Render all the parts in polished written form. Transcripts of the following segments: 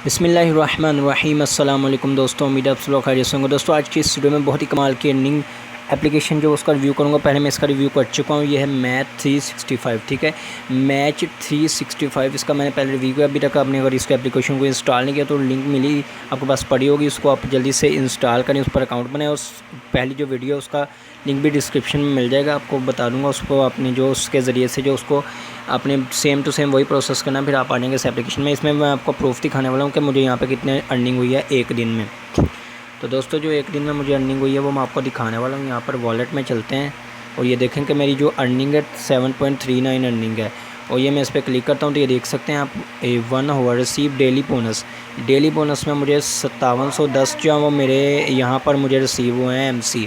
बिस्मिल्लाहिर्रहमानिर्रहीम। अस्सलाम वालेकुम दोस्तों, उम्मीद है आप सब लोग खैरियत से होंगे। दोस्तों आज की इस वीडियो में बहुत ही कमाल की अर्निंग एप्लीकेशन जो उसका रिव्यू करूँगा। पहले मैं इसका रिव्यू कर चुका हूँ, ये है मैच365। ठीक है, मैच365 इसका मैंने पहले रिव्यू किया। अभी तक आपने अगर इसको एप्लीकेशन को इंस्टॉल नहीं किया तो लिंक मिली आपके पास पड़ी होगी, उसको आप जल्दी से इंस्टॉल करें, उस पर अकाउंट बनाएं। और पहली जो वीडियो उसका लिंक भी डिस्क्रिप्शन में मिल जाएगा, आपको बता दूंगा। उसको आपने जो उसके ज़रिए से जो उसको आपने सेम टू सेम वही प्रोसेस करना, फिर आप आ जाएंगे इस एप्लीकेशन में। इसमें मैं आपको प्रूफ दिखाने वाला हूँ कि मुझे यहाँ पे कितने अर्निंग हुई है एक दिन में। तो दोस्तों जो एक दिन में मुझे अर्निंग हुई है वो मैं आपको दिखाने वाला हूँ। यहाँ पर वॉलेट में चलते हैं और ये देखें कि मेरी जो अर्निंग है 7.39 अर्निंग है। और ये मैं इस पर क्लिक करता हूँ तो ये देख सकते हैं आप 1 हुआ receive daily bonus. Daily bonus में मुझे 5710 जो वो मेरे यहाँ पर मुझे रिसीव हुए हैं MC।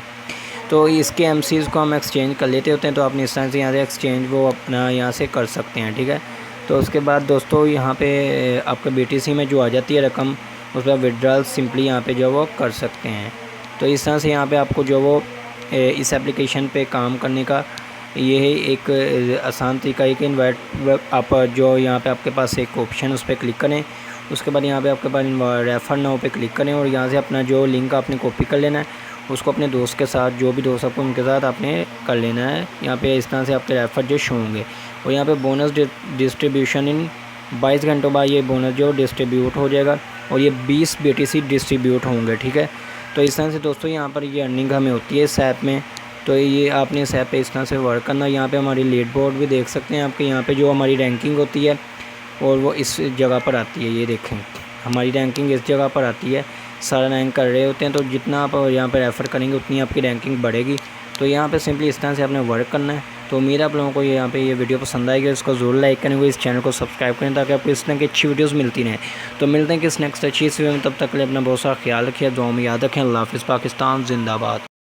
तो इसके MCs को हम एक्सचेंज कर लेते होते हैं, तो आपने इस तरह से यहाँ से एक्सचेंज वो अपना यहाँ से कर सकते हैं। ठीक है, तो उसके बाद दोस्तों यहाँ पे आपके BTC में जो आ जाती है रकम, उस पर विड्रॉल सिंपली यहाँ पे जो वो कर सकते हैं। तो इस तरह से यहाँ पे आपको जो वो इस एप्लीकेशन पे काम करने का ये है एक आसान तरीका है कि इन्वाइट आप जो यहाँ पे आपके पास एक ऑप्शन उस पर क्लिक करें। उसके बाद यहाँ पे आपके पास रेफ़र नाउ पे क्लिक करें और यहाँ से अपना जो लिंक आपने कॉपी कर लेना है, उसको अपने दोस्त के साथ, जो भी दोस्त आपको उनके साथ आपने कर लेना है। यहाँ पे इस तरह से आपके रेफ़र जो शो होंगे और यहाँ पे बोनस डिस्ट्रीब्यूशन इन 22 घंटों बाद ये बोनस जो डिस्ट्रीब्यूट हो जाएगा और ये 20 BTC डिस्ट्रीब्यूट होंगे। ठीक है, तो इस तरह से दोस्तों यहाँ पर ये अर्निंग हमें होती है इस ऐप में। तो ये आपने इस ऐप पे इस तरह से वर्क करना। यहाँ पे हमारी लीड बोर्ड भी देख सकते हैं आपके, यहाँ पे जो हमारी रैंकिंग होती है और वो इस जगह पर आती है। ये देखें हमारी रैंकिंग इस जगह पर आती है, सारा रैंक कर रहे होते हैं। तो जितना आप यहाँ पे रेफ़र करेंगे उतनी आपकी रैंकिंग बढ़ेगी। तो यहाँ पे सिंपली इस तरह से आपने वर्क करना है। तो उम्मीद है आप लोगों को यहाँ पे ये वीडियो पसंद आएगी, इसको ज़रूर लाइक करेंगे, इस चैनल को सब्सक्राइब करें ताकि आपको इस तरह की अच्छी वीडियोस मिलती रहें। तो मिलते हैं किस नेक्स्ट अच्छी वीडियो में, तब तक के लिए अपना बहुत सारा ख्याल रखिए, दुआ में याद रखें। अल्लाह हाफ़िज़। पाकिस्तान जिंदाबाद।